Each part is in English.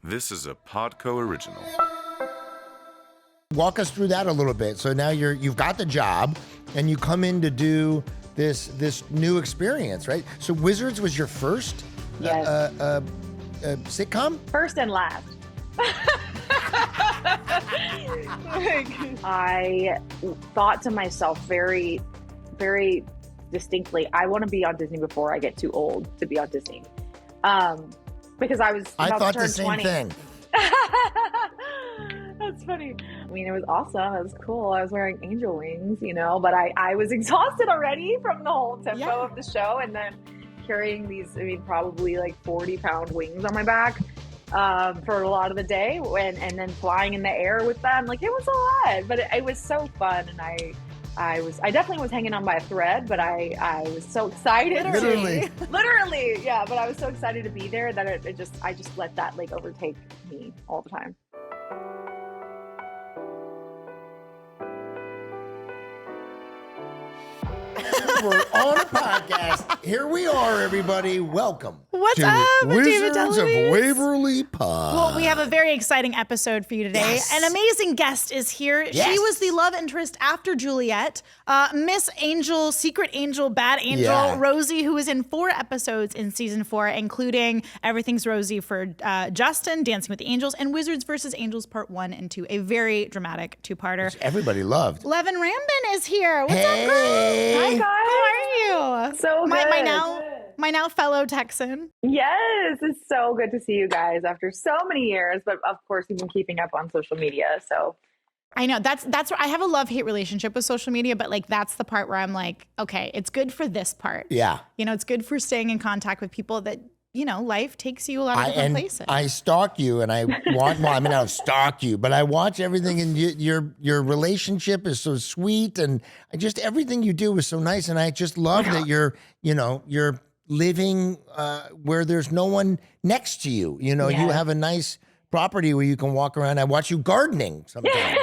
This is a Podco original. Walk us through that a little bit. So now you've got the job and you come in to do this new experience, right? So Wizards was your first sitcom? First and last. I thought to myself very, very distinctly, I want to be on Disney before I get too old to be on Disney. Because I was about thought to turn the same 20. thing. That's funny. I mean, it was awesome. It was cool. I was wearing angel wings, but I was exhausted already from the whole tempo of the show. And then carrying these, probably like 40-pound wings on my back for a lot of the day. And then flying in the air with them. Like, it was a lot. But it was so fun. And I definitely was hanging on by a thread, but I was so excited. Literally, yeah. But I was so excited to be there that I just let that like overtake me all the time. We're on a podcast. Here we are, everybody. Welcome. What's to up, David Wizards of Deluise? Waverly Pod. Well, we have a very exciting episode for you today. Yes. An amazing guest is here. Yes. She was the love interest after Juliet, Miss Angel, Secret Angel, Bad Angel, Rosie, who was in 4 episodes in season 4, including Everything's Rosie for Justin, Dancing with the Angels, and Wizards vs. Angels Part 1 and 2, a very dramatic 2-parter. Which everybody loved. Leven Rambin is here. What's up, girl? Hi, guys. How are you? So good. My now fellow Texan. Yes, it's so good to see you guys after so many years. But of course, you've been keeping up on social media. So I know that's where I have a love-hate relationship with social media, but like that's the part where I'm like, okay, it's good for this part. Yeah. It's good for staying in contact with people that, life takes you a lot of different places. I stalk you and I want, I don't stalk you, but I watch everything and your relationship is so sweet and everything you do is so nice. And I just love that you're living where there's no one next to you. You have a nice property where you can walk around. I watch you gardening sometimes.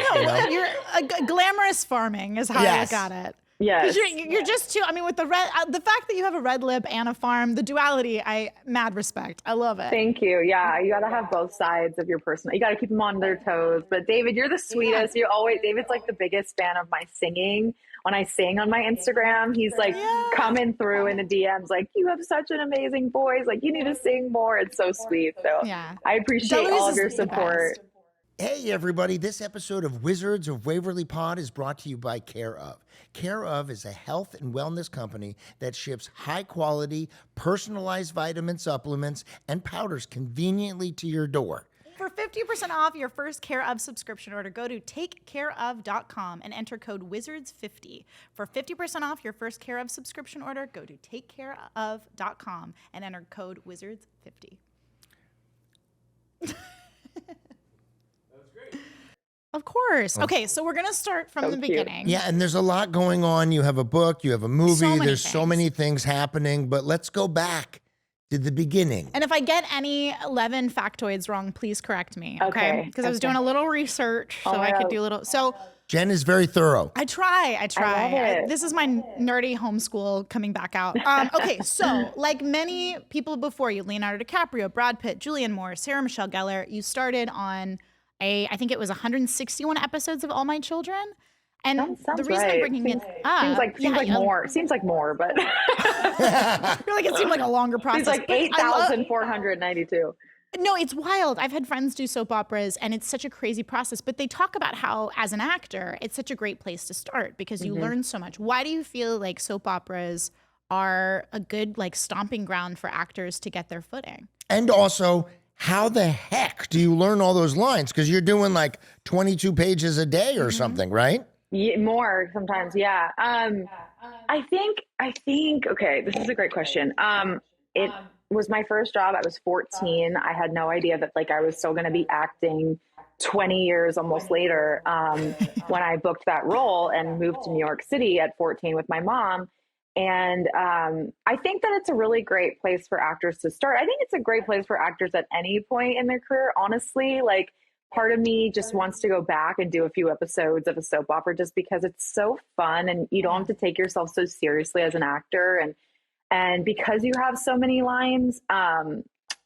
You're glamorous farming is how I look at it. yes, You're just too, with the fact that you have a red lip and a farm, the duality, mad respect. I love it. thank you. Yeah, you got to have both sides of your personal. You got to keep them on their toes. But David, you're the sweetest. David's like the biggest fan of my singing. When I sing on my Instagram, he's like coming through in the DMs, like, you have such an amazing voice. Like, you need to sing more. It's so sweet. So I appreciate all of your support. Hey, everybody. This episode of Wizards of Waverly Pod is brought to you by Care Of. Care Of is a health and wellness company that ships high-quality, personalized vitamin supplements and powders conveniently to your door. For 50% off your first Care Of subscription order, go to takecareof.com and enter code WIZARDS50. For 50% off your first Care Of subscription order, go to takecareof.com and enter code WIZARDS50. Of course. Okay, so we're going to start from the beginning. Yeah, and there's a lot going on. You have a book, you have a movie, there's so many things happening, but let's go back to the beginning. And if I get any 11 factoids wrong, please correct me, okay? Because I was doing a little research so I could do a little. So Jen is very thorough. I try. I love it. This is my nerdy homeschool coming back out. Okay, so like many people before you, Leonardo DiCaprio, Brad Pitt, Julianne Moore, Sarah Michelle Gellar, you started on I think it was 1161 episodes of All My Children. And the reason I'm bringing it up seems like more. Seems like more, but I feel like it seemed like a longer process. It's like 8,492. No, it's wild. I've had friends do soap operas, and it's such a crazy process. But they talk about how, as an actor, it's such a great place to start because you learn so much. Why do you feel like soap operas are a good stomping ground for actors to get their footing? And also, how the heck do you learn all those lines? Because you're doing like 22 pages a day or something, right? Yeah, more sometimes, yeah. I think. Okay, this is a great question. It was my first job. I was 14. I had no idea that I was still going to be acting 20 years almost later when I booked that role and moved to New York City at 14 with my mom. And I think that it's a really great place for actors to start. I think it's a great place for actors at any point in their career, honestly. Part of me just wants to go back and do a few episodes of a soap opera just because it's so fun and you don't have to take yourself so seriously as an actor. And because you have so many lines,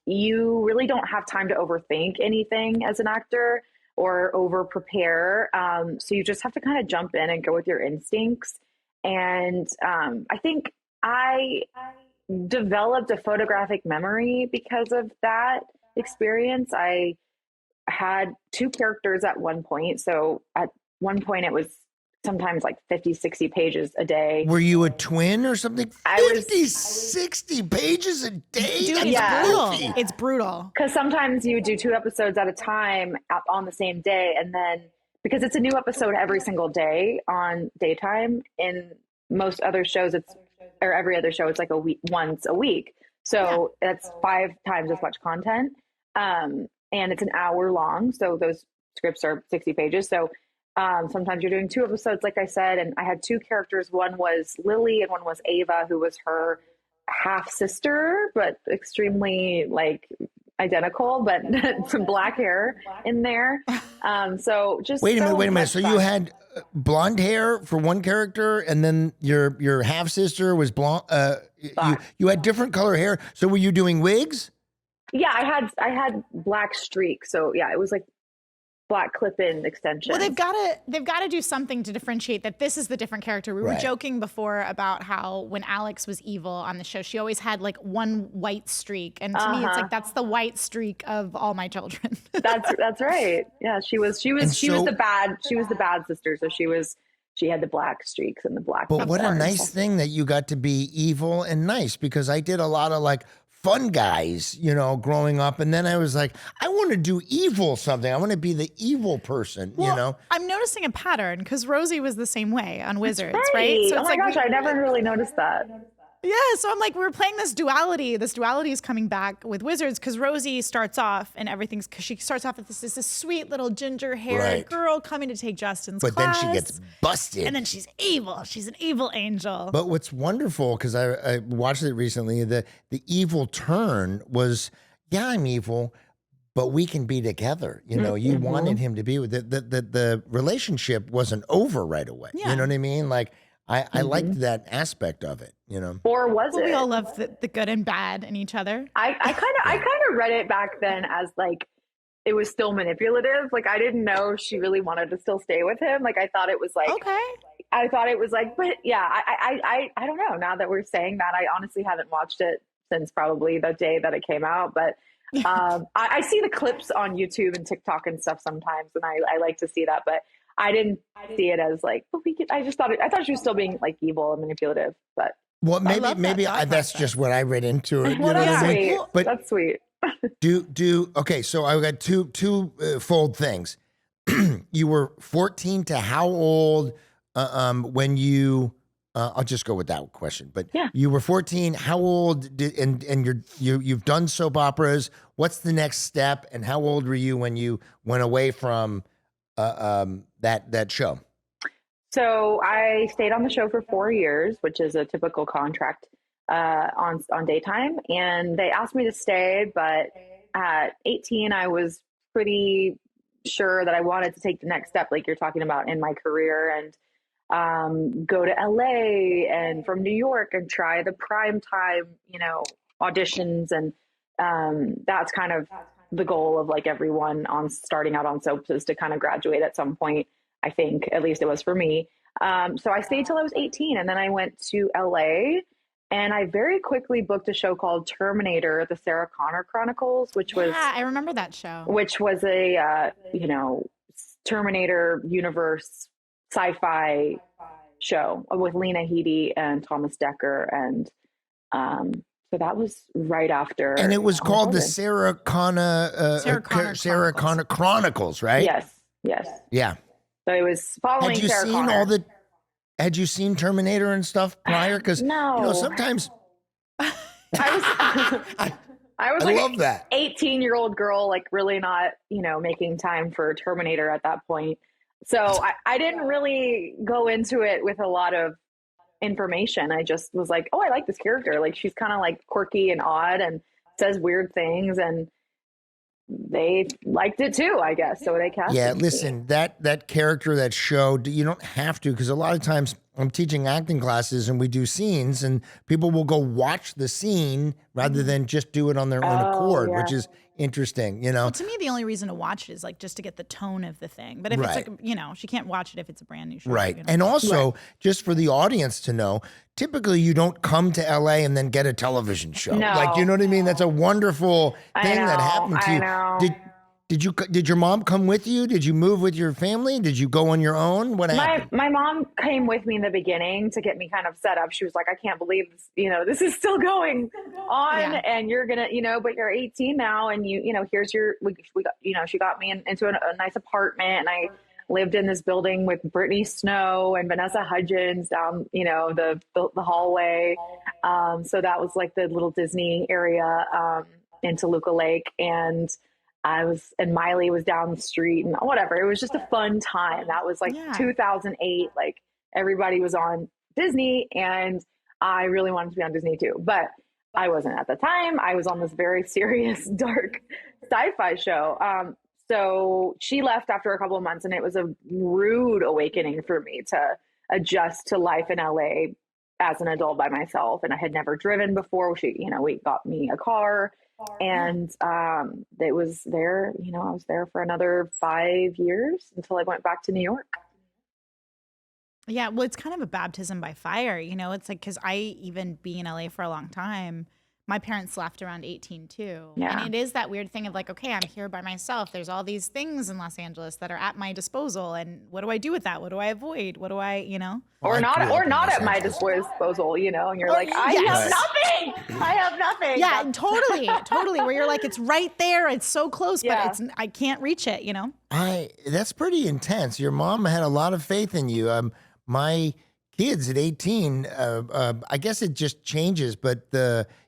you really don't have time to overthink anything as an actor or over prepare. So you just have to kind of jump in and go with your instincts. And I think I developed a photographic memory because of that experience. I had two characters at one point. So at one point it was sometimes like 50, 60 pages a day. Were you a twin or something? 60 pages a day? Dude, Yeah. It's brutal. Because sometimes you would do 2 episodes at a time on the same day. And then because it's a new episode every single day on daytime, in most other shows, or every other show, it's like once a week. So that's 5 times as much content. And it's an hour long. So those scripts are 60 pages. So sometimes you're doing 2 episodes, like I said, and I had 2 characters. One was Lily and one was Ava, who was her half sister, but extremely like identical, but some black hair in there. So just wait a minute. So you had blonde hair for one character, and then your half sister was blonde. You had different color hair. So were you doing wigs? Yeah, I had black streaks. So yeah, it was like black clip-in extensions. Well, they've got to do something to differentiate that this is the different character. We were joking before about how when Alex was evil on the show, she always had like one white streak, and to me, it's like that's the white streak of all my children. That's right. Yeah, she was the bad sister. So she had the black streaks and the black. But what a nice thing that you got to be evil and nice, because I did a lot of like fun guys, growing up. And then I was like, I want to do evil something. I want to be the evil person, I'm noticing a pattern because Rosie was the same way on Wizards, right? So it's gosh, I never really noticed that. Yeah, so I'm like, we're playing this duality. This duality is coming back with Wizards because Rosie starts off and everything's, because she starts off with this sweet little ginger-haired girl coming to take Justin's class. But then she gets busted. And then she's evil. She's an evil angel. But what's wonderful, because I watched it recently, the evil turn was, yeah, I'm evil, but we can be together. You wanted him to be with the relationship wasn't over right away. Yeah. You know what I mean? Like, I liked that aspect of it, Or was it? We all love the good and bad in each other. I kind of read it back then as like it was still manipulative. Like I didn't know she really wanted to still stay with him. Like I thought it was like I thought it was like, but yeah, I don't know. Now that we're saying that, I honestly haven't watched it since probably the day that it came out. But I see the clips on YouTube and TikTok and stuff sometimes, and I like to see that, but I didn't see it as like, but I thought she was still being like evil and manipulative, but. Well, maybe that's just what I read into it. Well, that's sweet. But that's sweet. Okay, so I got two fold things. You were 14 to how old when you? I'll just go with that question. But you were 14. How old and you've done soap operas? What's the next step? And how old were you when you went away from that show? So I stayed on the show for 4 years, which is a typical contract on daytime. And they asked me to stay, but at 18, I was pretty sure that I wanted to take the next step, like you're talking about in my career, and go to LA and from New York and try the prime time, auditions. And that's kind of the goal of like everyone on starting out on soaps is to kind of graduate at some point. I think at least it was for me. So I stayed till I was 18, and then I went to LA, and I very quickly booked a show called Terminator, the Sarah Connor Chronicles, which was I remember that show, which was a Terminator universe sci-fi show with Lena Headey and Thomas Dekker, and so that was right after. And it was called the Sarah Connor Chronicles, right? Yes. Yeah. So it was following Sarah Connor. Had you seen Terminator and stuff prior? Because no. Sometimes I was like love that 18-year-old girl, like really not, making time for Terminator at that point. So I didn't really go into it with a lot of information. I just was like, oh, I like this character. Like she's kind of like quirky and odd and says weird things, and they liked it too, I guess. So they cast. Yeah, listen, that character, that show, you don't have to, because a lot of times I'm teaching acting classes and we do scenes and people will go watch the scene rather than just do it on their own accord, which is interesting, you know? Well, to me, the only reason to watch it is like just to get the tone of the thing. But if it's like, you know, she can't watch it if it's a brand new show. Right. You know? And also, just for the audience to know, typically you don't come to LA and then get a television show. No. Like, you know what I mean? That's a wonderful thing that happened to you. know. Did your mom come with you? Did you move with your family? Did you go on your own? What happened? My mom came with me in the beginning to get me kind of set up. She was like, I can't believe this, you know, this is still going on and you're going to, you know, but you're 18 now and you know, here's your, we got, you know, she got me into a nice apartment and I lived in this building with Brittany Snow and Vanessa Hudgens down, you know, the hallway. So that was like the little Disney area in Toluca Lake. And Miley was down the street and whatever. It was just a fun time. That was like 2008. Like everybody was on Disney and I really wanted to be on Disney too, but I wasn't at the time. I was on this very serious, dark sci-fi show. So she left after a couple of months and it was a rude awakening for me to adjust to life in LA as an adult by myself. And I had never driven before. We got me a car. And it was there, you know, I was there for another 5 years until I went back to New York. Yeah, well, it's kind of a baptism by fire, you know. It's like, because I, even being in LA for a long time, my parents left around 18 too. Yeah. And it is that weird thing of like, okay, I'm here by myself. There's all these things in Los Angeles that are at my disposal. And what do I do with that? What do I avoid? What do I, you know? Or not at my disposal, you know, and you're like, I have nothing. I have nothing. Yeah, totally. Where you're like, it's right there. It's so close, but I can't reach it, you know? That's pretty intense. Your mom had a lot of faith in you. My kids at 18, I guess it just changes, but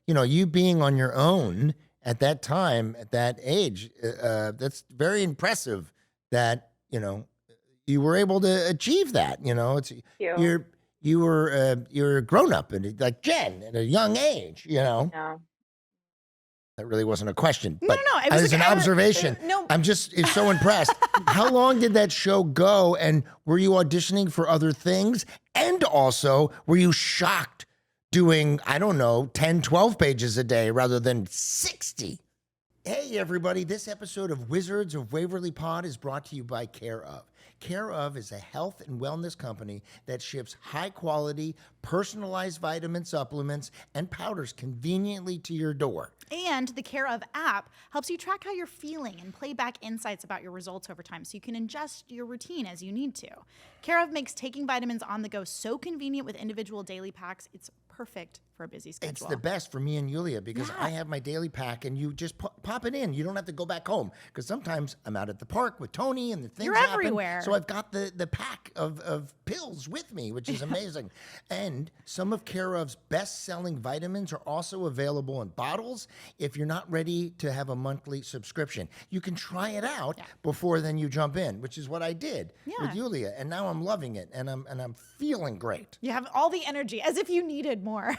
you being on your own at that time, at that age, that's very impressive that, you know, you were able to achieve that. You know, you're a grown up and like Jen at a young age, you know. No. That really wasn't a question, but no. It was an observation. No. I'm just so impressed. How long did that show go? And were you auditioning for other things? And also, were you shocked doing, 10, 12 pages a day rather than 60? Hey, everybody. This episode of Wizards of Waverly Pod is brought to you by Care Of. Care Of is a health and wellness company that ships high-quality, personalized vitamin supplements and powders conveniently to your door. And the Care Of app helps you track how you're feeling and play back insights about your results over time so you can adjust your routine as you need to. Care Of makes taking vitamins on the go so convenient with individual daily packs. It's perfect for a busy schedule. It's the best for me and Yulia because I have my daily pack and you just pop it in. You don't have to go back home because sometimes I'm out at the park with Tony and the things happen. Everywhere. So I've got the pack of pills with me, which is amazing. And some of Care Of's best-selling vitamins are also available in bottles if you're not ready to have a monthly subscription. You can try it out before then you jump in, which is what I did with Yulia. And now I'm loving it and I'm feeling great. You have all the energy as if you needed more.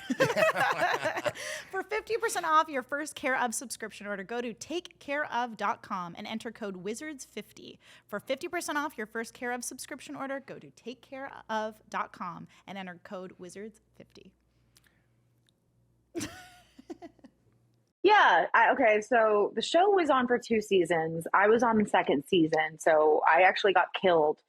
For 50% off your first Care Of subscription order, go to takecareof.com and enter code WIZARDS50. For 50% off your first Care Of subscription order, go to takecareof.com and enter code WIZARDS50. Okay. So the show was on for 2 seasons. I was on the second season. So I actually got killed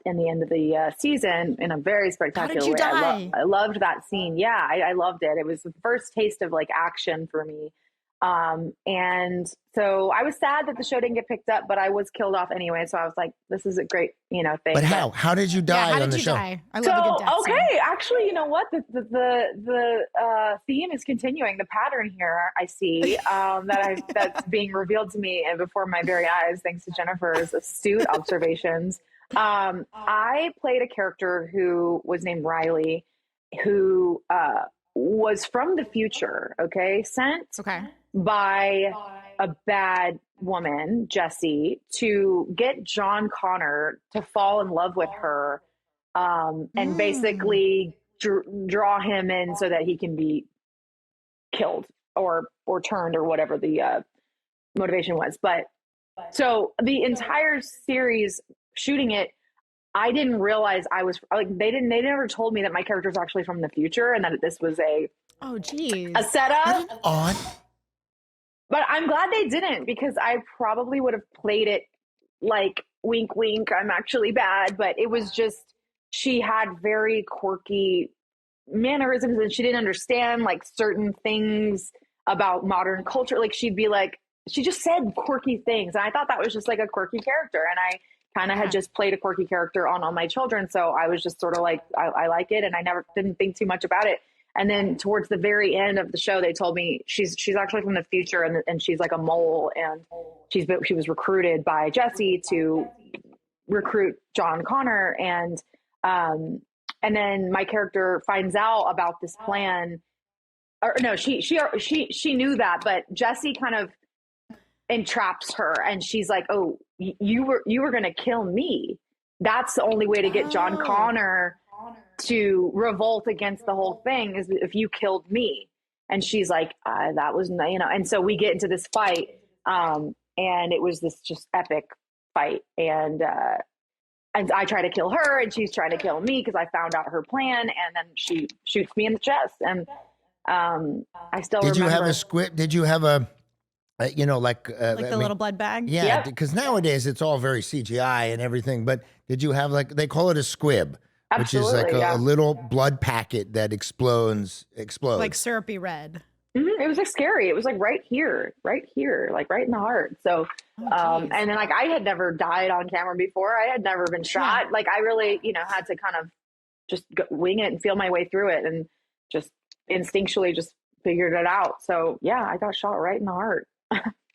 in the end of the season in a very spectacular way. I loved that scene. Yeah, I loved it. It was the first taste of like action for me. And so I was sad that the show didn't get picked up, but I was killed off anyway. So I was like, this is a great, thing. But how? How did you die on the show? I love a good death scene. Actually, you know what? The theme is continuing. The pattern here I see that's being revealed to me and before my very eyes, thanks to Jennifer's astute observations. I played a character who was named Riley, who was from the future, sent by a bad woman, Jessie, to get John Connor to fall in love with her and basically draw him in so that he can be killed or turned or whatever the motivation was. But so the entire series shooting it, I didn't realize I was like, they never told me that my character was actually from the future and that this was a setup. Odd. But I'm glad they didn't, because I probably would have played it like wink, wink, I'm actually bad. But it was just, she had very quirky mannerisms and she didn't understand like certain things about modern culture. Like she'd be like, she just said quirky things. And I thought that was just like a quirky character. And I kind of had just played a quirky character on All My Children. So I was just sort of like, I like it. And I didn't think too much about it. And then towards the very end of the show, they told me she's actually from the future and she's like a mole. And she was recruited by Jesse to recruit John Connor. And then my character finds out about this plan, or no, she knew that, but Jesse kind of entraps her, and she's like, "Oh, you were going to kill me. That's the only way to get John Connor to revolt against the whole thing is if you killed me." And she's like, "That was, you know." And so we get into this fight, and it was this just epic fight, and I try to kill her, and she's trying to kill me because I found out her plan, and then she shoots me in the chest. And I still remember. Did you have a squib? Did you have a, like the little blood bag? Yeah, because nowadays it's all very CGI and everything. But did you have they call it a squib, Absolutely, which is like a little blood packet that explodes. Like syrupy red. Mm-hmm. It was like scary. It was like right here, like right in the heart. So, and then like I had never died on camera before. I had never been shot. Yeah. Like I really, had to kind of just wing it and feel my way through it, and just instinctually just figured it out. So yeah, I got shot right in the heart.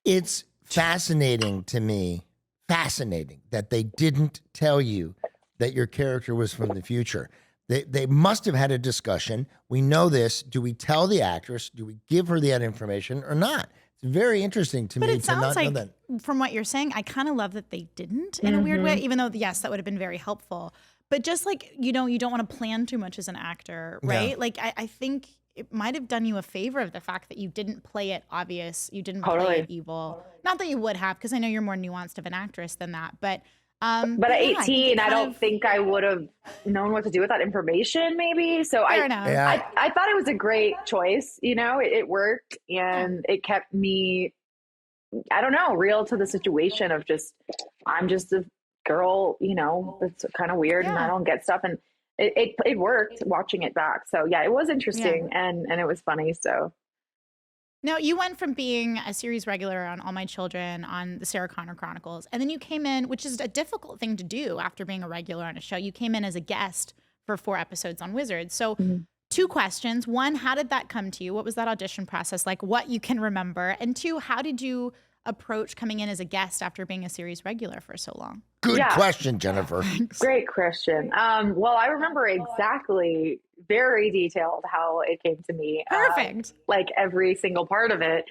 It's fascinating to me, that they didn't tell you that your character was from the future. They must have had a discussion. We know this. Do we tell the actress? Do we give her that information or not? It's very interesting to me to not know that. From what you're saying, I kind of love that they didn't in a weird way, even though, yes, that would have been very helpful. But just like, you don't want to plan too much as an actor, right? Yeah. Like, I think it might have done you a favor of the fact that you didn't play it obvious. You didn't play it evil. Not that you would have, because I know you're more nuanced of an actress than that. But at 18, I don't think I would have known what to do with that information, maybe. So I thought it was a great choice. It worked, and it kept me, I don't know, real to the situation of just, I'm just a girl, that's kind of weird and I don't get stuff. And it worked watching it back. So yeah, it was interesting and it was funny. So. Now, you went from being a series regular on All My Children, on the Sarah Connor Chronicles, and then you came in, which is a difficult thing to do after being a regular on a show. You came in as a guest for 4 episodes on Wizards. So 2 questions. 1, how did that come to you? What was that audition process like? What you can remember? And 2, how did you approach coming in as a guest after being a series regular for so long? Good question, Jennifer. Great question. Well, I remember exactly, very detailed how it came to me. Perfect. Like every single part of it.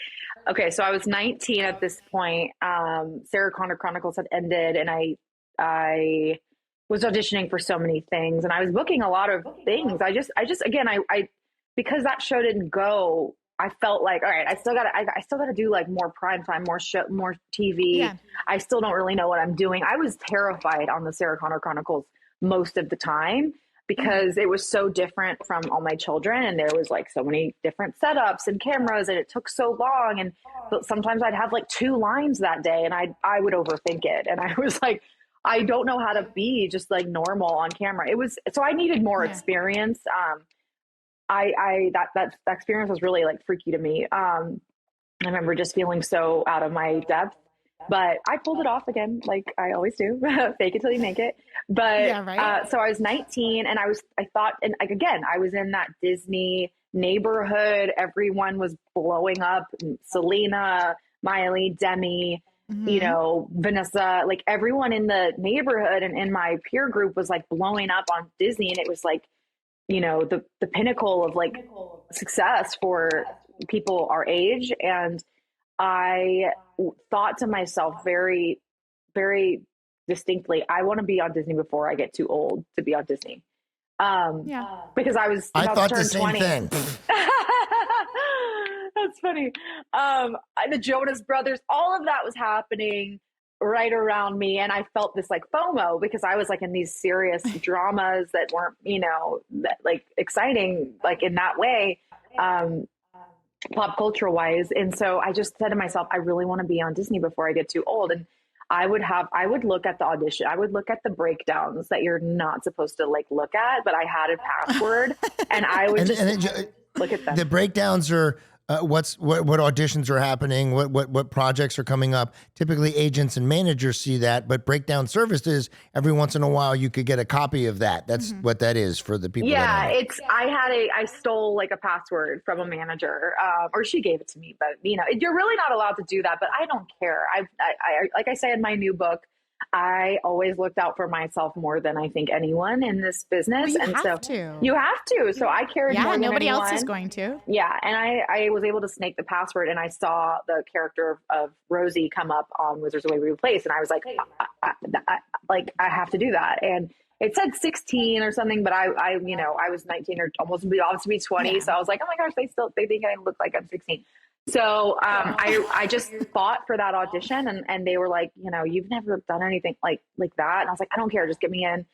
Okay, so I was 19 at this point. Sarah Connor Chronicles had ended, and I was auditioning for so many things, and I was booking a lot of things. I just again, I because that show didn't go, I felt like, all right, I still gotta do like more prime time, more TV. Yeah. I still don't really know what I'm doing. I was terrified on the Sarah Connor Chronicles most of the time because it was so different from All My Children, and there was like so many different setups and cameras, and it took so long. And but sometimes I'd have like 2 lines that day, and I would overthink it, and I was like, I don't know how to be just like normal on camera. So I needed more experience. That experience was really like freaky to me. I remember just feeling so out of my depth, but I pulled it off again, like I always do. Fake it till you make it. But so I was 19, and I thought, and like again, I was in that Disney neighborhood. Everyone was blowing up. Selena, Miley, Demi, Vanessa, like everyone in the neighborhood and in my peer group was like blowing up on Disney, and it was like, the pinnacle of like success for people our age. And I thought to myself very, very distinctly, I want to be on Disney before I get too old to be on Disney. Because I was about thought to turn the same 20. thing. That's funny. The Jonas Brothers, all of that was happening. right around me. And I felt this like FOMO because I was like in these serious dramas that weren't, that, like exciting, like in that way, pop culture wise. And so I just said to myself, I really want to be on Disney before I get too old. And I would look at the audition. I would look at the breakdowns that you're not supposed to like look at, but I had a password and I would look at them. The breakdowns are what auditions are happening, what projects are coming up. Typically agents and managers see that, but breakdown services, every once in a while you could get a copy of that. That's what that is for the people. Yeah, I stole like a password from a manager, or she gave it to me, but you're really not allowed to do that, but I don't care. I like I say in my new book, I always looked out for myself more than I think anyone in this business. Well, you have to. So I cared more than nobody anyone. else is going to. Yeah. And I was able to snake the password and I saw the character of Rosie come up on Wizards of Waverly Place. And I was like, I have to do that. And it said 16 or something, but I was 19 or almost about to be 20. Yeah. So I was like, oh my gosh, they think I look like I'm 16. So I just fought for that audition and they were like, you've never done anything like that. And I was like, I don't care, just get me in.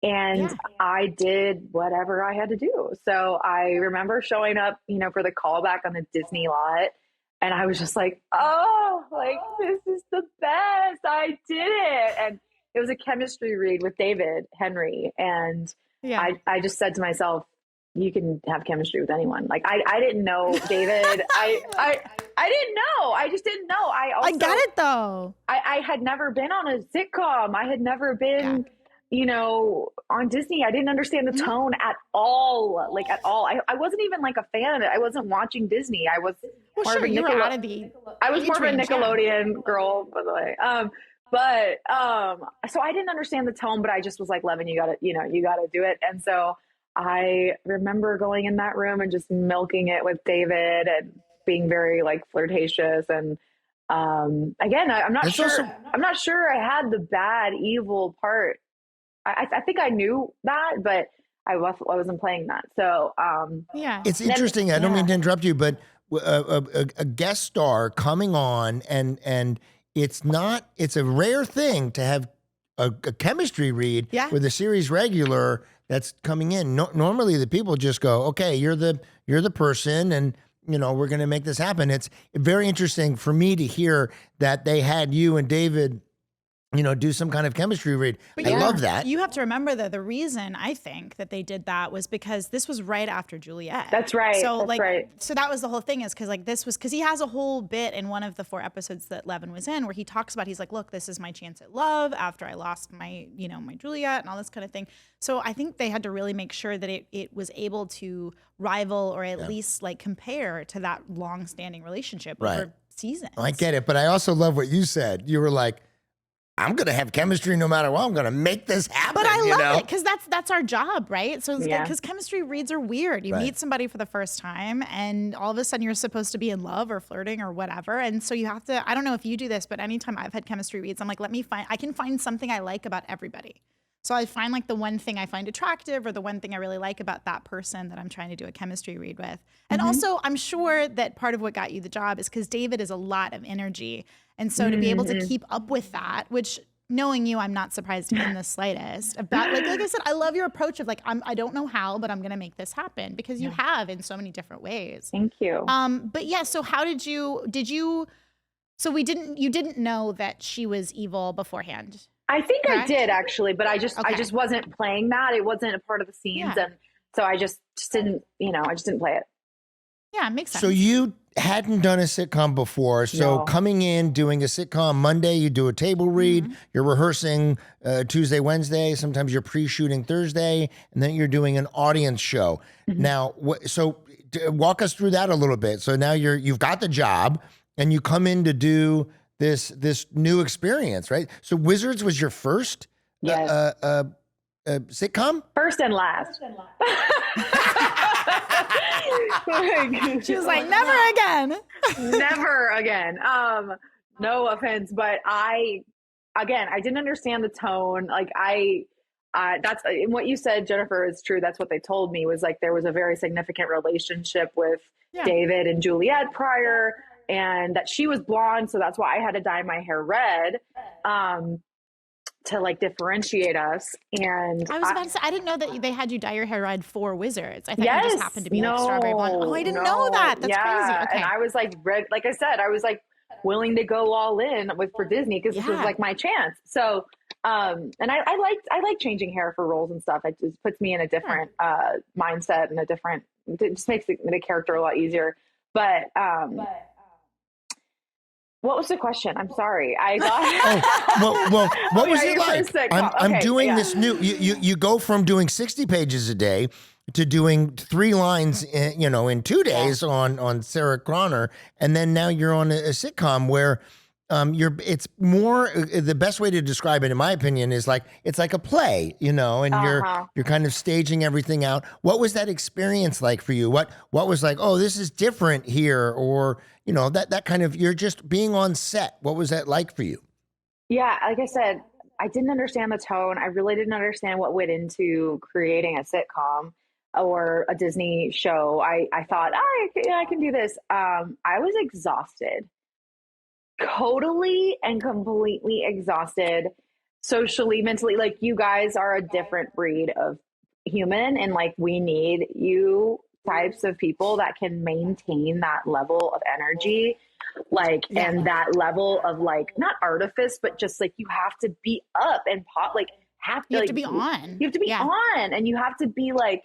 And I did whatever I had to do. So I remember showing up, for the callback on the Disney lot. And I was just like, oh, like, this is the best. I did it. And it was a chemistry read with David Henry. And I just said to myself, you can have chemistry with anyone. Like I didn't know David. I didn't know. I just didn't know. I got it though. I had never been on a sitcom. I had never been, on Disney. I didn't understand the tone at all. Like at all. I wasn't even like a fan of it. I wasn't watching Disney. I was more of a Nickelodeon girl, by the way. So I didn't understand the tone, but I just was like, Leven, you gotta do it. And so I remember going in that room and just milking it with David and being very like flirtatious. And again, I'm not sure I had the bad, evil part. I think I knew that, but I wasn't playing that. So it's interesting. I don't mean to interrupt you, but a guest star coming on and it's a rare thing to have a chemistry read with a series regular that's coming in. Normally the people just go, okay, you're the person and we're going to make this happen. It's very interesting for me to hear that they had you and David, do some kind of chemistry read. But I love that. You have to remember that the reason I think that they did that was because this was right after Juliet. That's right. So right. So that was the whole thing is because he has a whole bit in one of the 4 episodes that Leven was in where he talks about, he's like, look, this is my chance at love after I lost my, my Juliet and all this kind of thing. So I think they had to really make sure that it was able to rival or at least like compare to that long-standing relationship over seasons. I get it. But I also love what you said. You were like, I'm going to have chemistry no matter what. I'm going to make this happen. But I love it because that's our job, right? So because chemistry reads are weird. You meet somebody for the first time and all of a sudden you're supposed to be in love or flirting or whatever. And so you have to, I don't know if you do this, but anytime I've had chemistry reads, I'm like, I can find something I like about everybody. So I find like the one thing I find attractive or the one thing I really like about that person that I'm trying to do a chemistry read with. And also I'm sure that part of what got you the job is because David is a lot of energy. And so to be able to keep up with that, which knowing you, I'm not surprised in the slightest about like I said, I love your approach of like, I don't know how, but I'm going to make this happen because you have in so many different ways. Thank you. But yeah, so how did you, you didn't know that she was evil beforehand? I think correct? I did actually, but I just wasn't playing that. It wasn't a part of the scenes. And so I just didn't, I just didn't play it. Yeah, it makes sense. So you hadn't done a sitcom before. So coming in, doing a sitcom Monday, you do a table read, you're rehearsing Tuesday, Wednesday, sometimes you're pre-shooting Thursday, and then you're doing an audience show. Now, walk us through that a little bit. So now you've got the job and you come in to do this new experience, right? So Wizards was your first sitcom? First and last. She was like, never again. Never again. No offense, but I didn't understand the tone. Like that's what you said, Jennifer, is true. That's what they told me was like, there was a very significant relationship with David and Juliet prior. and that she was blonde. So that's why I had to dye my hair red. To like differentiate us. And I was about to say, I didn't know that they had you dye your hair red for Wizards. I thought yes, you just happened to be like strawberry blonde. Oh, I didn't know that. That's crazy. Okay. And I was like red, like I said, I was like willing to go all in for Disney because this was like my chance. So and I like changing hair for roles and stuff. It just puts me in a different mindset and it just makes the character a lot easier. But what was the question? I'm sorry. I got. What was it like? I'm doing this new. You go from doing 60 pages a day to doing 3 lines, in 2 days on Sarah Connor, and then now you're on a sitcom where. It's more the best way to describe it, in my opinion, is like it's like a play, and you're kind of staging everything out. What was that experience like for you? What was like? Oh, this is different here, or that kind of you're just being on set. What was that like for you? Yeah, like I said, I didn't understand the tone. I really didn't understand what went into creating a sitcom or a Disney show. I thought, I can do this. I was exhausted. Totally and completely exhausted socially, mentally. Like, you guys are a different breed of human, and like we need you types of people that can maintain that level of energy, and that level of like not artifice, but just like you have to be up and you have to be on. You have to be on, and you have to be like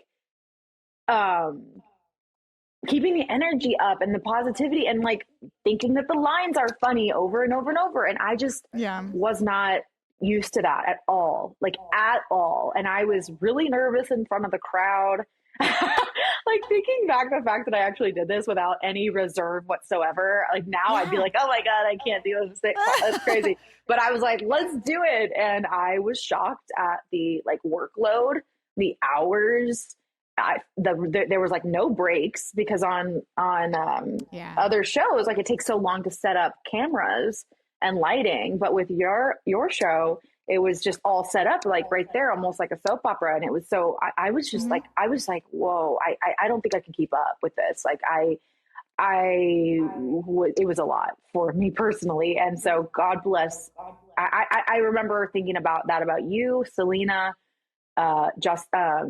keeping the energy up and the positivity and like thinking that the lines are funny over and over and over. And I just was not used to that at all. And I was really nervous in front of the crowd. Like, thinking back, the fact that I actually did this without any reserve whatsoever, like now I'd be like, oh my God, I can't do this. That's crazy. But I was like, let's do it. And I was shocked at the like workload, the hours. There was like no breaks because on other shows, like it takes so long to set up cameras and lighting, but with your show, it was just all set up like right there, almost like a soap opera. And it was so I was just like, I was like, whoa, I don't think I can keep up with this. Like it was a lot for me personally. And so God bless. I remember thinking about that, about you, Selena,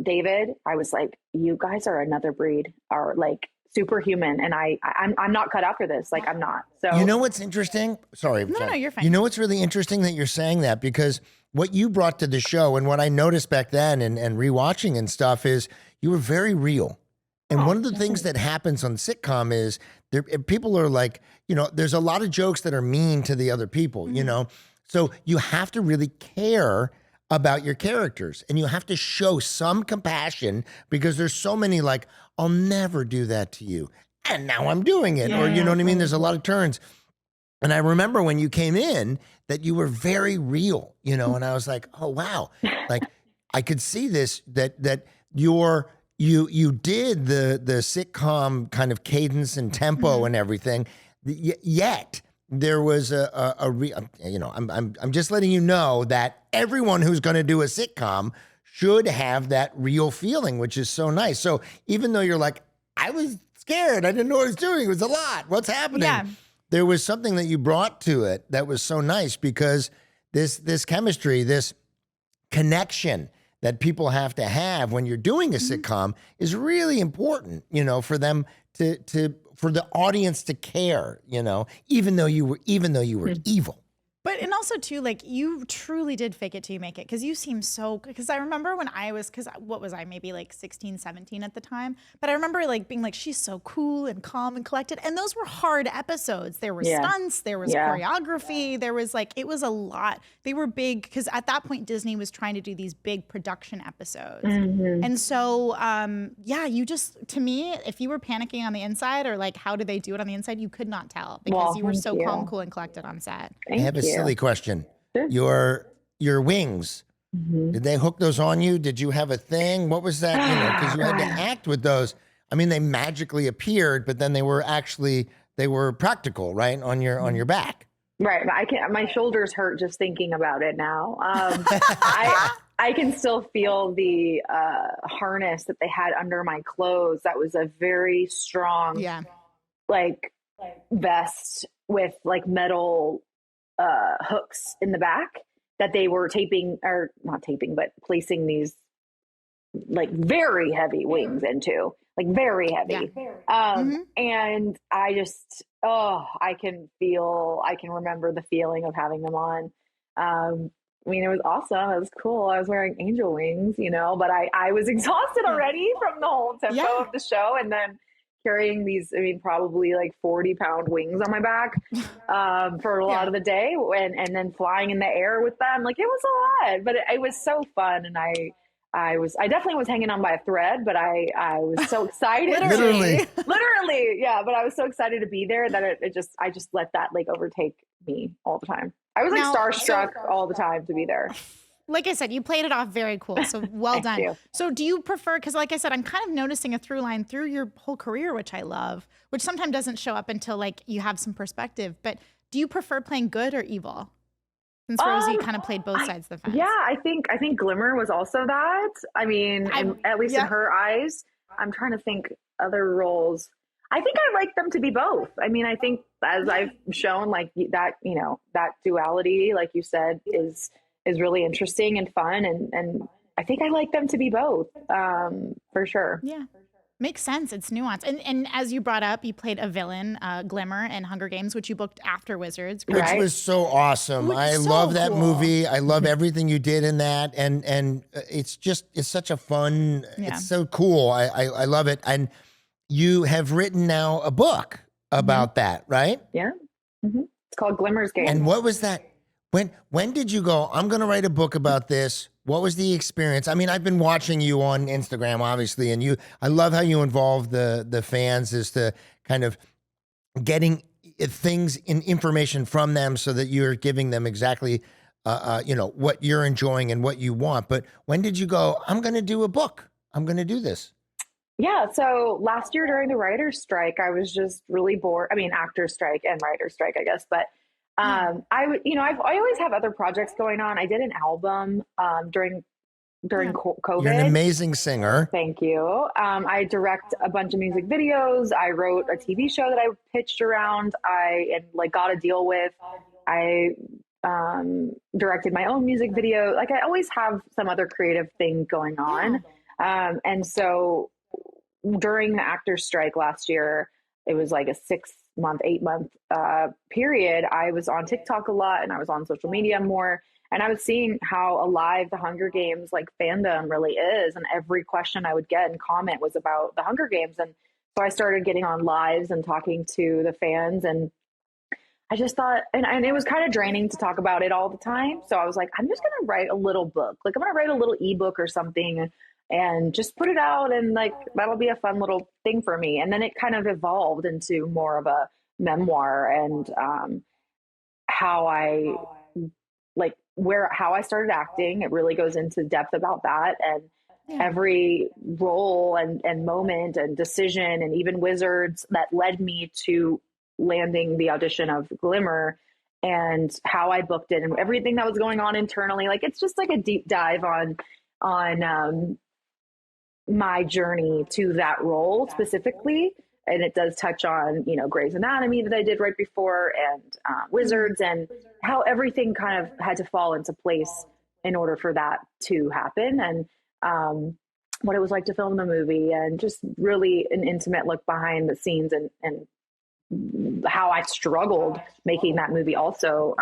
David. I was like, you guys are another breed, are like superhuman, and I'm not cut out for this. Like, I'm not. So you know what's interesting? Sorry. No, you're fine. You know what's really interesting that you're saying that, because what you brought to the show and what I noticed back then and rewatching and stuff is you were very real. And one of the things that happens on sitcom is people are like, there's a lot of jokes that are mean to the other people, so you have to really care about your characters, and you have to show some compassion, because there's so many like, I'll never do that to you, and now I'm doing it. Or you know what I mean? There's a lot of turns. And I remember when you came in that you were very real, and I was like, oh wow. Like, I could see this, that you did the sitcom kind of cadence and tempo and everything, yet there was I'm just letting you know that everyone who's going to do a sitcom should have that real feeling, which is so nice. So even though you're like, I was scared, I didn't know what I was doing, it was a lot, what's happening? Yeah. There was something that you brought to it that was so nice, because this chemistry, this connection that people have to have when you're doing a sitcom is really important, for them for the audience to care, even though you were evil. But, and also too, like, you truly did fake it till you make it. Cause you seem so, cause I remember when what was I, maybe like 16, 17 at the time. But I remember like being like, she's so cool and calm and collected. And those were hard episodes. There were stunts, there was choreography, there was like, it was a lot. They were big, cause at that point Disney was trying to do these big production episodes. And so, you just, to me, if you were panicking on the inside, or like, how did they do it on the inside? You could not tell, because you were so calm, cool, and collected on set. I have a silly question. Sure. Your wings, did they hook those on you? Did you have a thing? What was that? Because you had to act with those. I mean, they magically appeared, but then they were practical, right? On your back. Right. My shoulders hurt just thinking about it now. I can still feel the harness that they had under my clothes. That was a very strong, like, vest with like metal hooks in the back that they were but placing these like very heavy wings into, like very heavy. And I just, I can remember the feeling of having them on. I mean, it was awesome. It was cool. I was wearing angel wings, but I was exhausted already from the whole tempo of the show. And then carrying these, probably like 40-pound wings on my back for a lot of the day, and then flying in the air with them. Like, it was a lot, but it was so fun. And I definitely was hanging on by a thread, but I was so excited. Literally, yeah. But I was so excited to be there that I just let that like overtake me all the time. I was like starstruck all the time to be there. Like I said, you played it off very cool. So well done. You. So do you prefer, because like I said, I'm kind of noticing a through line through your whole career, which I love, which sometimes doesn't show up until like you have some perspective. But do you prefer playing good or evil? Since Rosie kind of played both sides of the fence. Yeah, I think Glimmer was also that. I mean, at least in her eyes. I'm trying to think other roles. I think I like them to be both. I mean, I think as I've shown, like that, that duality, like you said, is really interesting and fun. And I think I like them to be both, for sure. Yeah. Makes sense. It's nuanced. And as you brought up, you played a villain, Glimmer, in Hunger Games, which you booked after Wizards. Which was so awesome. I love that movie. I love everything you did in that. And it's such a fun, it's so cool. I love it. And you have written now a book about that, right? Yeah. Mm-hmm. It's called Glimmer's Game. And what was that? When did you go, I'm going to write a book about this? What was the experience? I mean, I've been watching you on Instagram, obviously, and I love how you involve the fans as to kind of getting information from them so that you're giving them exactly, what you're enjoying and what you want. But when did you go, I'm going to do a book? I'm going to do this. Yeah. So last year during the writer's strike, I was just really bored. I mean, actor's strike and writer's strike, I guess. But I always have other projects going on. I did an album during COVID. You're an amazing singer. Thank you. I direct a bunch of music videos. I wrote a TV show that I pitched around. I got a deal with. I directed my own music video. Like, I always have some other creative thing going on. And so during the actor's strike last year, it was like a 8-month period. I was on TikTok a lot, and I was on social media more, and I was seeing how alive the Hunger Games fandom really is. And every question I would get and comment was about the Hunger Games. And so I started getting on lives and talking to the fans, and I just thought, and it was kind of draining to talk about it all the time. So I was like, I'm just going to write a little book. Like, I'm going to write a little ebook or something and just put it out, and that'll be a fun little thing for me. And then it kind of evolved into more of a memoir, and how I started acting. It really goes into depth about that, and every role and moment and decision, and even Wizards that led me to landing the audition of Glimmer, and how I booked it, and everything that was going on internally. Like, it's just like a deep dive on my journey to that role specifically. And it does touch on, Grey's Anatomy that I did right before, and Wizards, and how everything kind of had to fall into place in order for that to happen. And what it was like to film the movie, and just really an intimate look behind the scenes, and how I struggled making that movie also.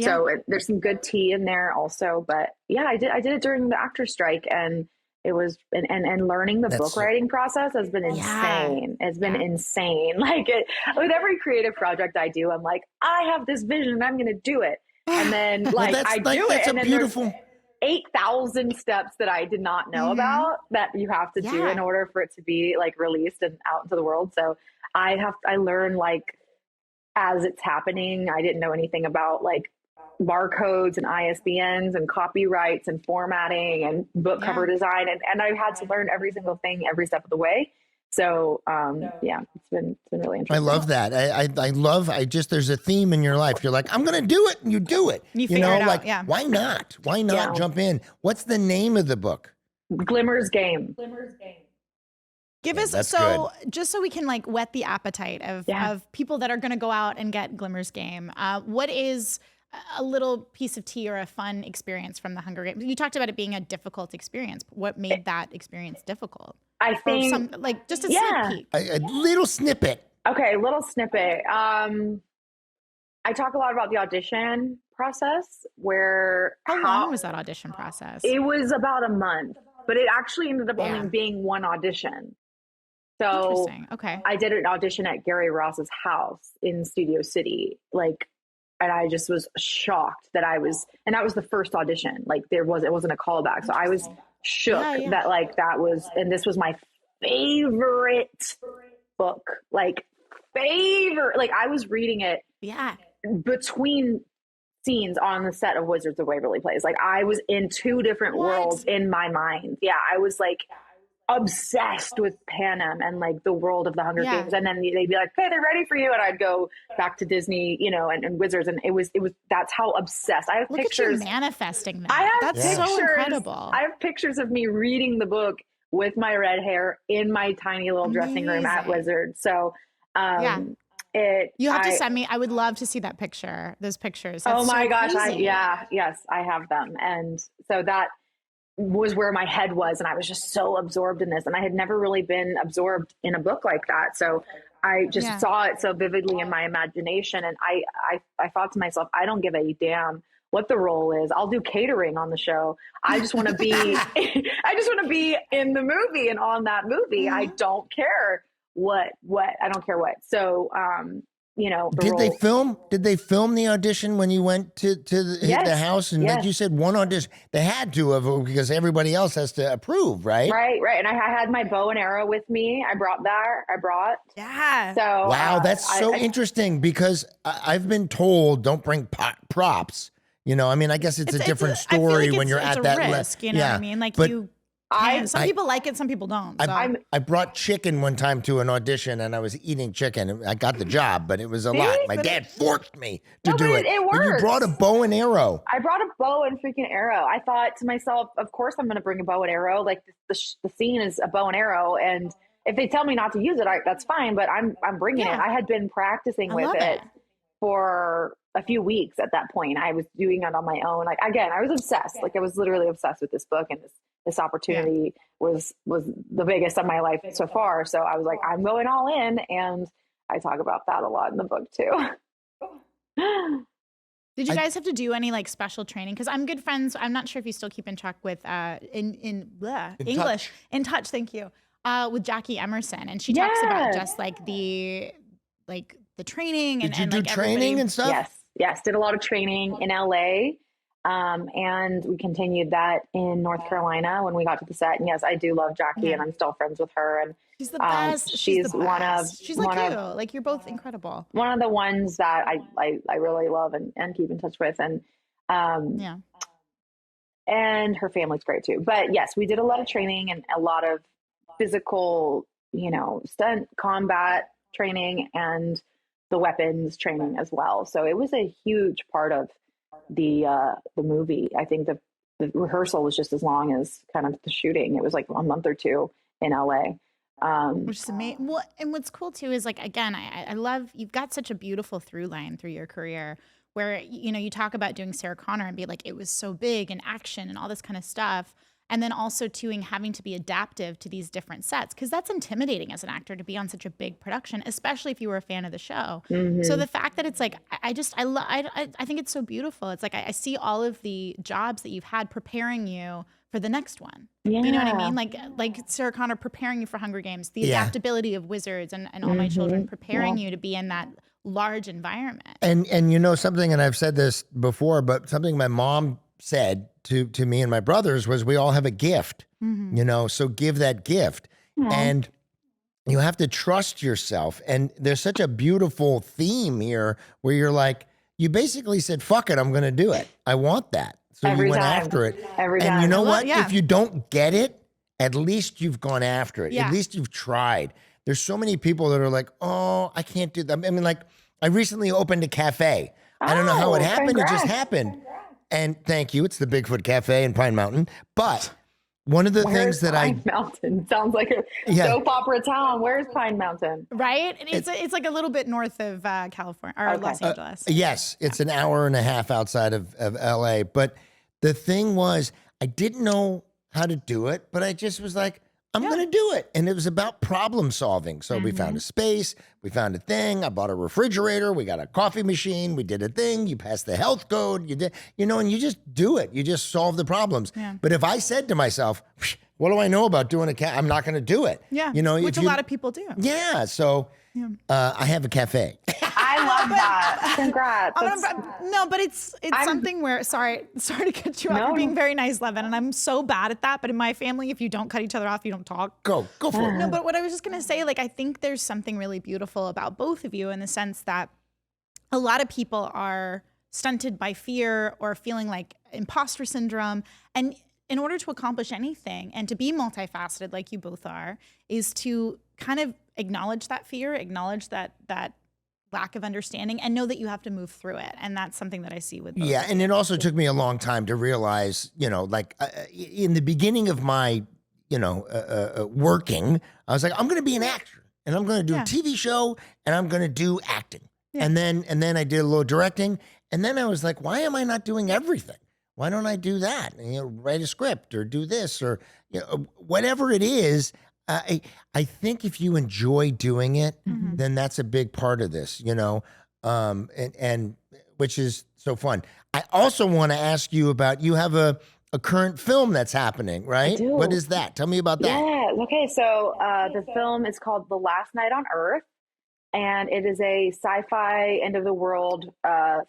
So there's some good tea in there also. But yeah, I did it during the actor strike, and it was, and learning the book writing process has been insane. It's been insane. With every creative project I do, I'm like, I have this vision and I'm going to do it. And then I do it. And then there's 8,000 steps that I did not know about that you have to do in order for it to be released and out into the world. So I learn as it's happening. I didn't know anything about barcodes and ISBNs and copyrights and formatting and book cover design. And I had to learn every single thing, every step of the way. So, it's been really interesting. I love that. There's a theme in your life. You're like, I'm going to do it. And you do it. You figure it out. Why not? Why not jump in? What's the name of the book? Glimmer's Game. Give us just so we can like whet the appetite of people that are going to go out and get Glimmer's game. What is a little piece of tea or a fun experience from the Hunger Games? You talked about it being a difficult experience. What made that experience difficult? I think just a sneak peek. A little snippet. Okay, a little snippet. I talk a lot about the audition process. How long was that audition process? It was about a month, but it actually ended up only being one audition. So interesting. Okay. I did an audition at Gary Ross's house in Studio City, and I just was shocked that and that was the first audition. Like it wasn't a callback. So I was shook that and this was my favorite book, I was reading it between scenes on the set of Wizards of Waverly Plays. Like I was in two different worlds in my mind. Yeah. I was like obsessed with Panem and like the world of the Hunger Games. And then they'd be like, okay, they're ready for you. And I'd go back to Disney, and Wizards. And it was, that's how obsessed. I have pictures. At you manifesting that. That's so incredible. I have pictures of me reading the book with my red hair in my tiny little dressing room at Wizards. So, you have to send me. I would love to see that picture, those pictures. That's gosh. Yes, I have them. And so that was where my head was. And I was just so absorbed in this. And I had never really been absorbed in a book like that. So I just saw it so vividly in my imagination. And I thought to myself, I don't give a damn what the role is. I'll do catering on the show. I just want to be, in the movie and on that movie. Mm-hmm. I don't care what. So, Did they film the audition when you went to the house? And like you said, one audition, they had to have, because everybody else has to approve, right? Right. And I had my bow and arrow with me. I brought. Yeah. So wow, that's so interesting, because I've been told don't bring props. I guess it's a different story when you're at that risk. You know what I mean? Like some people like it, some people don't. So. I brought chicken one time to an audition, and I was eating chicken. I got the job, but it was a lot. My dad forced me to do it. It works. And you brought a bow and arrow. I brought a bow and freaking arrow. I thought to myself, of course I'm going to bring a bow and arrow. Like the scene is a bow and arrow, and if they tell me not to use it, that's fine. But I'm bringing it. I had been practicing with it for a few weeks at that point. I was doing it on my own. Like, again, I was obsessed. Like I was literally obsessed with this book, and this opportunity was the biggest of my life so far. So I was like, I'm going all in. And I talk about that a lot in the book too. Did you guys have to do any like special training? Because I'm good friends. I'm not sure if you still keep in track with in touch. Thank you. With Jackie Emerson, and she talks about just like the training. Did you do training and stuff? Yes. Did a lot of training in LA. And we continued that in North Carolina when we got to the set. And yes, I do love Jackie, and I'm still friends with her. And she's the best. She's one of, she's like you. Like you're both incredible. One of the ones that I really love and keep in touch with. And, and her family's great too. But yes, we did a lot of training and a lot of physical, stunt combat training and the weapons training as well. So it was a huge part of the movie. I think the rehearsal was just as long as kind of the shooting. It was like a month or two in LA. Which is amazing. Well, and what's cool too is like, again, I love, you've got such a beautiful through line through your career where, you talk about doing Sarah Connor and be like, it was so big and action and all this kind of stuff. And then also having to be adaptive to these different sets, because that's intimidating as an actor to be on such a big production, especially if you were a fan of the show. Mm-hmm. So the fact that it's like, I think it's so beautiful. It's like I see all of the jobs that you've had preparing you for the next one. Yeah. You know what I mean? Like Sarah Connor preparing you for Hunger Games, the adaptability of Wizards and All My Children preparing you to be in that large environment. And something, and I've said this before, but something my mom said to me and my brothers was, we all have a gift, so give that gift. And you have to trust yourself. And there's such a beautiful theme here where you're like, you basically said, fuck it, I'm going to do it. I want that. So you went after it. Every time. And you know what? Yeah. If you don't get it, at least you've gone after it. Yeah. At least you've tried. There's so many people that are like, oh, I can't do that. I mean, like, I recently opened a cafe. I don't know how it happened. Congrats. It just happened. And thank you. It's the Bigfoot Cafe in Pine Mountain. But one of the Where's things that Pine Mountain? Sounds like a soap opera town. Where's Pine Mountain? Right? It's like a little bit north of California or Los Angeles. Yes, it's an hour and a half outside of LA. But the thing was, I didn't know how to do it, but I just was like, I'm going to do it. And it was about problem solving. So we found a space, we found a thing. I bought a refrigerator. We got a coffee machine. We did a thing. You passed the health code. You did, and you just do it. You just solve the problems. Yeah. But if I said to myself, what do I know about doing I'm not going to do it. Yeah. Which a lot of people do. Yeah. So I have a cafe. I love that. Congrats. No, but it's something where, sorry to cut you off. You're being very nice, Leven, and I'm so bad at that. But in my family, if you don't cut each other off, you don't talk. Go for it. No, but what I was just going to say, like, I think there's something really beautiful about both of you in the sense that a lot of people are stunted by fear or feeling like imposter syndrome. And in order to accomplish anything and to be multifaceted like you both are, is to kind of acknowledge that fear, acknowledge that lack of understanding, and know that you have to move through it. And that's something that I see with both. Yeah, and it also took me a long time to realize, in the beginning of my, working, I was like, I'm going to be an actor, and I'm going to do a TV show, and I'm going to do acting. Yeah. And then I did a little directing, and then I was like, why am I not doing everything? Why don't I do that? And, write a script or do this or whatever it is. I think if you enjoy doing it, then that's a big part of this, and which is so fun. I also want to ask you about, you have a current film that's happening, right? I do. What is that? Tell me about that. Yeah. Okay. So the film is called The Last Night on Earth, and it is a sci-fi end of the world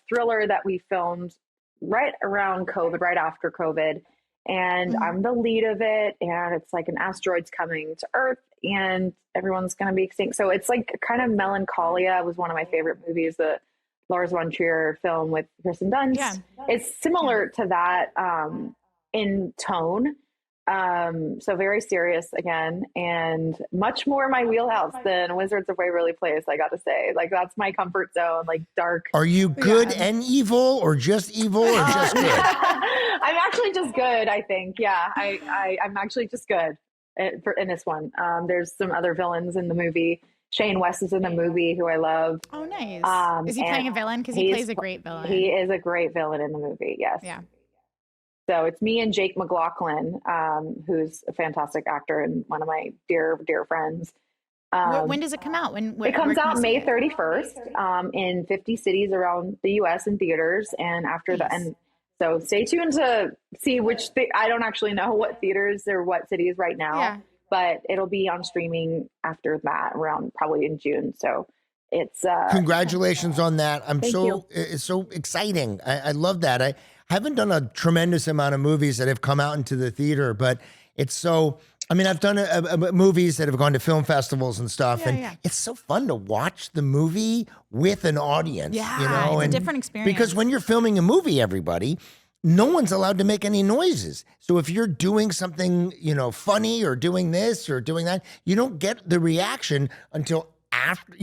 thriller that we filmed right around COVID, right after COVID. And I'm the lead of it, and it's like an asteroid's coming to Earth and everyone's going to be extinct. So it's like kind of Melancholia. It was one of my favorite movies, the Lars von Trier film with Kirsten Dunst. Yeah. It's similar to that in tone. So very serious again, and much more my wheelhouse than Wizards of Waverly Place, I got to say. Like, that's my comfort zone, like dark. Are you good and evil, or just evil, or just good? I'm actually just good, I think. Yeah, I'm actually just good in this one. There's some other villains in the movie. Shane West is in the movie, who I love. Oh, nice. Is he playing a villain? Because he plays a great villain. He is a great villain in the movie, yes. Yeah. So it's me and Jake McLaughlin, who's a fantastic actor and one of my dear, dear friends. When does it come out? It comes out May 31st in 50 cities around the U.S. in theaters. And after that, and so stay tuned to see which I don't actually know what theaters or what cities right now, but it'll be on streaming after that around probably in June. So it's congratulations on that. It's so exciting. I love that. I haven't done a tremendous amount of movies that have come out into the theater, but it's so, I've done movies that have gone to film festivals and stuff, it's so fun to watch the movie with an audience. Yeah, it's a different experience. Because when you're filming a movie, everybody, no one's allowed to make any noises. So if you're doing something, funny or doing this or doing that, you don't get the reaction until after,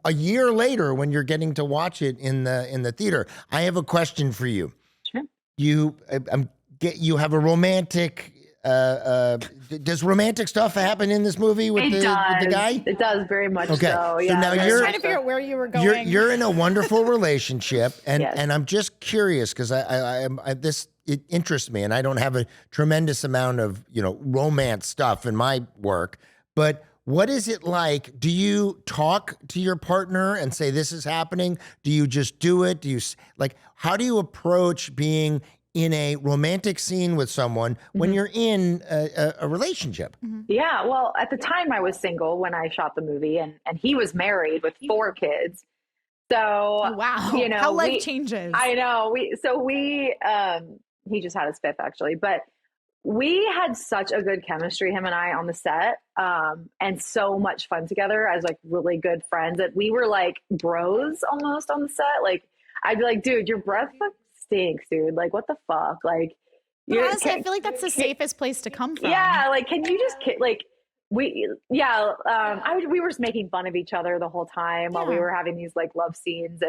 a year later when you're getting to watch it in the theater. I have a question for you. Sure. You have a romantic. Does romantic stuff happen in this movie with the guy? It does very much so. Yeah. So now I was trying to figure out where you were going. You're in a wonderful relationship, and I'm just curious because it interests me, and I don't have a tremendous amount of romance stuff in my work, but. What is it like? Do you talk to your partner and say, this is happening? Do you just do it? How do you approach being in a romantic scene with someone when you're in a relationship? Yeah, well, at the time I was single when I shot the movie, and he was married with 4 kids. So, wow, how life changes. I know. He just had his 5th actually, but we had such a good chemistry, him and I, on the set, and so much fun together as like really good friends that we were like bros almost on the set. Like, I'd be like, dude, your breath stinks, dude. Like, what the fuck? Like, honestly, I feel like that's the safest place to come from. Yeah, like, can you just we were just making fun of each other the whole time while we were having these like love scenes,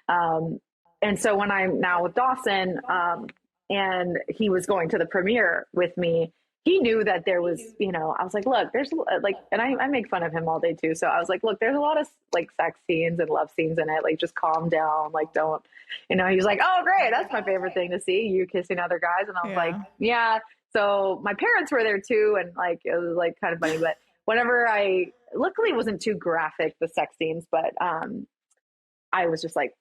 and so when I'm now with Dawson, and he was going to the premiere with me, he knew that there was, I was like, look, there's like, and I make fun of him all day too. So I was like, look, there's a lot of like sex scenes and love scenes in it. Like, just calm down. Like, don't, he was like, oh, great. That's my favorite thing to see, you kissing other guys. And I was like, yeah. So my parents were there too. And like, it was like kind of funny, but whenever luckily it wasn't too graphic, the sex scenes, but I was just like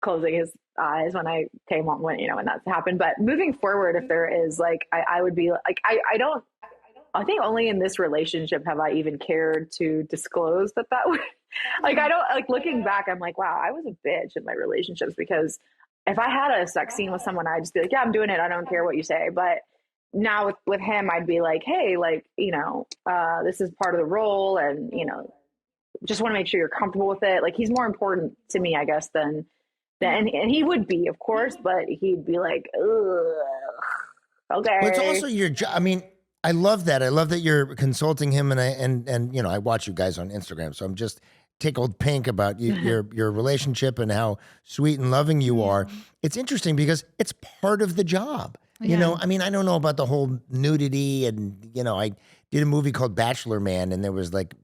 closing his eyes when I came on, when that's happened. But moving forward, if there is like, I would be like, I think only in this relationship have I even cared to disclose that would, like, I don't, like, looking back, I'm like, wow, I was a bitch in my relationships, because if I had a sex scene with someone, I'd just be like, yeah, I'm doing it. I don't care what you say. But now with him, I'd be like, hey, like, this is part of the role, and, just want to make sure you're comfortable with it. Like, he's more important to me, I guess, than and he would be, of course, but he'd be like, ugh, okay. But it's also your job. I mean, I love that. I love that you're consulting him, and I watch you guys on Instagram, so I'm just tickled pink about your relationship and how sweet and loving you are. It's interesting because it's part of the job. I mean, I don't know about the whole nudity, and I did a movie called Bachelor Man, and there was like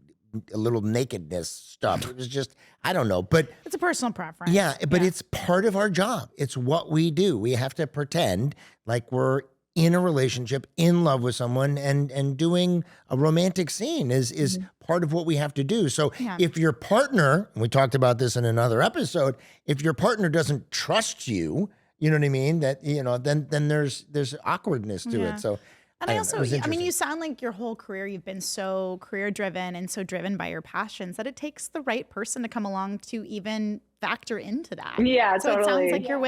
a little nakedness stuff. It was just, I don't know, but it's a personal preference. Yeah, but it's part of our job. It's what we do. We have to pretend like we're in a relationship, in love with someone, and doing a romantic scene is part of what we have to do. So if your partner, and we talked about this in another episode, if your partner doesn't trust you, you know what I mean? That, then there's awkwardness to it. So. And I mean, you sound like your whole career, you've been so career driven and so driven by your passions that it takes the right person to come along to even factor into that. Yeah, so totally. It sounds like you're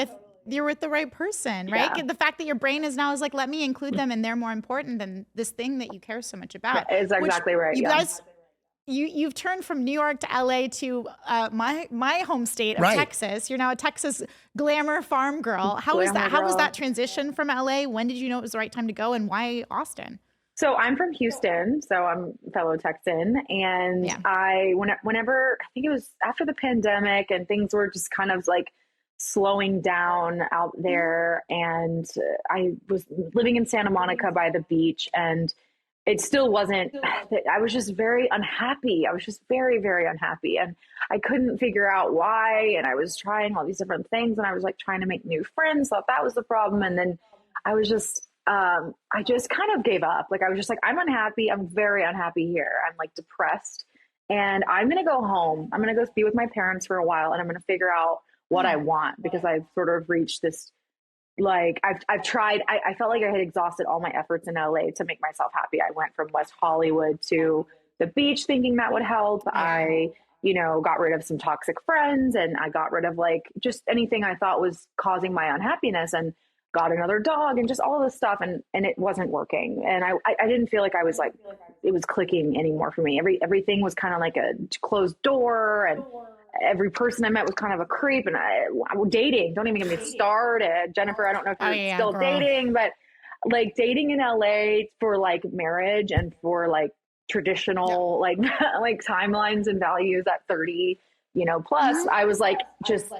with the right person, right? Yeah. The fact that your brain is now is like, let me include them, and they're more important than this thing that you care so much about. Is exactly right. You guys, you've turned from New York to LA to my home state of Texas. You're now a Texas glamour farm girl. How was that? How was that transition from LA? When did you know it was the right time to go, and why Austin? So I'm from Houston, so I'm a fellow Texan, and whenever, I think it was after the pandemic and things were just kind of like slowing down out there, and I was living in Santa Monica by the beach, and it still wasn't, I was just very unhappy. I was just very, very unhappy. And I couldn't figure out why. And I was trying all these different things, and I was like trying to make new friends, thought that was the problem. And then I was just, I just kind of gave up. Like, I was just like, I'm unhappy. I'm very unhappy here. I'm like depressed, and I'm going to go home. I'm going to go be with my parents for a while, and I'm going to figure out what I want, because I've sort of reached this, like, I've tried, I felt like I had exhausted all my efforts in LA to make myself happy. I went from West Hollywood to the beach thinking that would help. I, got rid of some toxic friends, and I got rid of like just anything I thought was causing my unhappiness, and got another dog, and just all this stuff. And it wasn't working. And I didn't feel like I was like, it was clicking anymore for me. Everything was kind of like a closed door, and every person I met was kind of a creep. And I dating, don't even get me started. Jennifer, I don't know if you're still dating, but like dating in LA for like marriage and for like traditional, like timelines and values at 30, plus, I was like, just,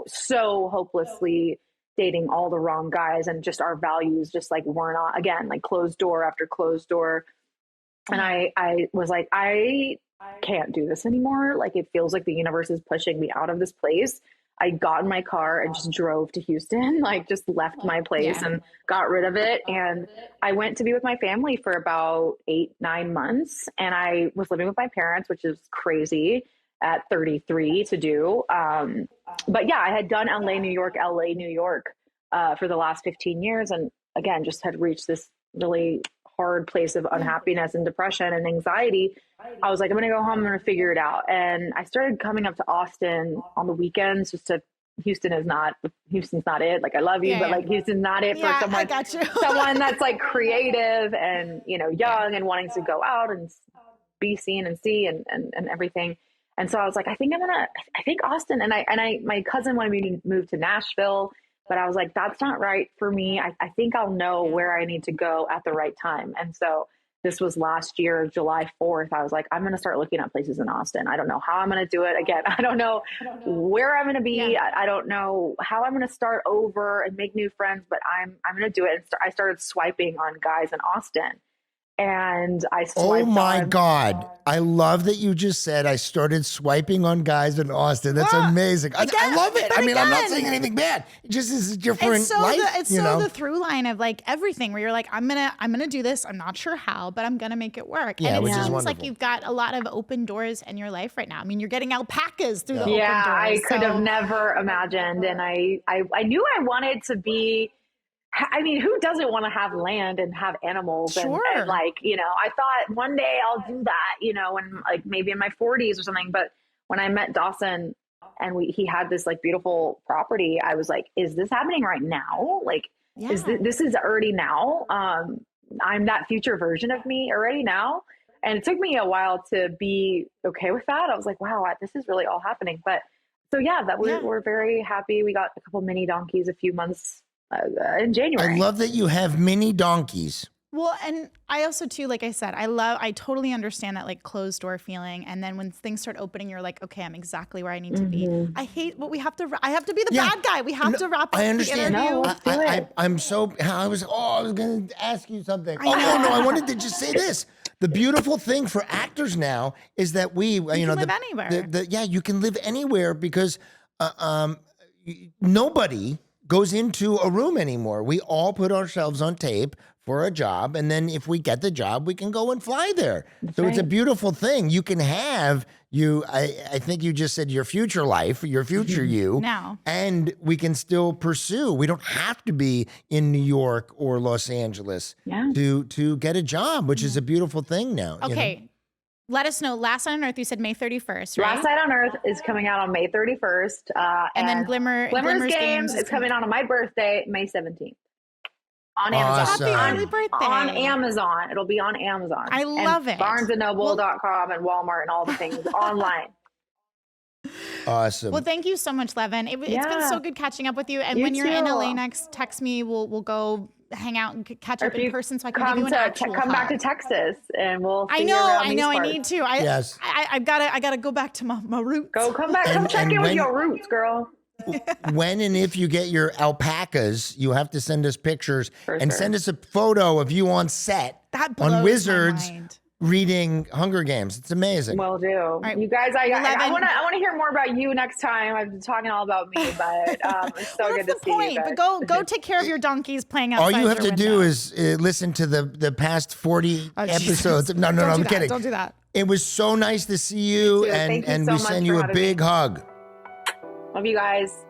so hopelessly dating all the wrong guys, and just our values just like weren't on, again, like closed door after closed door. And I was like, I can't do this anymore. Like, it feels like the universe is pushing me out of this place. I got in my car and just drove to Houston, like just left my place and got rid of it. And I went to be with my family for about 8-9 months. And I was living with my parents, which is crazy at 33 to do. But yeah, I had done LA, New York for the last 15 years. And again, just had reached this really hard place of unhappiness and depression and anxiety. I was like, I'm going to go home. I'm going to figure it out. And I started coming up to Austin on the weekends, Houston's not it. Like, I love you, but like, Houston's not it for someone that's like creative and, young and wanting to go out and be seen and see and everything. And so I was like, I think Austin, and my cousin wanted me to move to Nashville, but I was like, that's not right for me. I think I'll know where I need to go at the right time. And so this was last year, July 4th. I was like, I'm going to start looking at places in Austin. I don't know how I'm going to do it. Again, I don't know where I'm going to be. Yeah. I don't know how I'm going to start over and make new friends, but I'm going to do it. And I started swiping on guys in Austin. And I swiped Oh my on, God. I love that you just said I started swiping on guys in Austin. That's amazing. I love it. but I mean, I'm not again, saying anything bad. It just is a different It's so life. it's you so know? the through line of like everything where you're like, I'm gonna do this. I'm not sure how, but I'm gonna make it work. Yeah, and it which is seems like wonderful. you've got a lot of open doors in your life right now. I mean, you're getting alpacas through the open yeah, doors. I could so- have never imagined. And I knew I wanted to be, I mean, who doesn't want to have land and have animals? Sure. And like, you know, I thought one day I'll do that, you know, when like maybe in my 40s or something. But when I met Dawson and he had this like beautiful property, I was like, is this happening right now? Like, Yeah. this is already now. I'm that future version of me already now. And it took me a while to be okay with that. I was like, wow, this is really all happening. But so yeah, we're very happy. We got a couple mini donkeys a few months in January. I love that you have mini donkeys. Well, and I also too, like I said, I totally understand that like closed door feeling. And then when things start opening, you're like, okay, I'm exactly where I need to be. I hate what I have to be the bad guy. We have to wrap up I understand. the interview. No, let's do it. I'm so, I was going to ask you something. No, I wanted to just say this. The beautiful thing for actors now is that we, you know, can live anywhere. Yeah, you can live anywhere because nobody goes into a room anymore. We all put ourselves on tape for a job, and then if we get the job, we can go and fly there. So it's a beautiful thing. You can have I think you just said your future life, your future you, Now. and we can still pursue. We don't have to be in New York or Los Angeles to get a job, which is a beautiful thing now. you know? Okay. Let us know. Last Night on Earth, you said May 31st, right? Last Night on Earth is coming out on May 31st. And then Glimmer's Games is coming out on my birthday, May 17th. On Amazon. Awesome. Happy early birthday. On Amazon. It'll be on Amazon. I love it. BarnesandNoble.com and Walmart and all the things online. Awesome. Well, thank you so much, Leven. It's been so good catching up with you. And You when you're in too. LA next, text me. We'll go hang out and catch Or up if in you person so I can give you an actual come back to hug. Texas and we'll see I you know. around I these know. I parts. need to. Yes. I gotta go back to my roots. Come back. And- Come check and in with when- your roots, girl. When and if you get your alpacas, you have to send us pictures For and sure. send us a photo of you on set That blows on my Wizards mind. reading Hunger Games. It's amazing. Will do. right. You guys, I 11. want to hear more about you next time. I've been talking all about me, but it's so Well, good that's to the see point. you guys. But go take care of your donkeys playing outside. All you have your to do window. is listen to the past 40 Oh, Jesus. episodes. No, Don't do I'm that. kidding. Don't do that. It was so nice to see you, too. Thank you and so we much send for you a having big me. hug. Love you guys.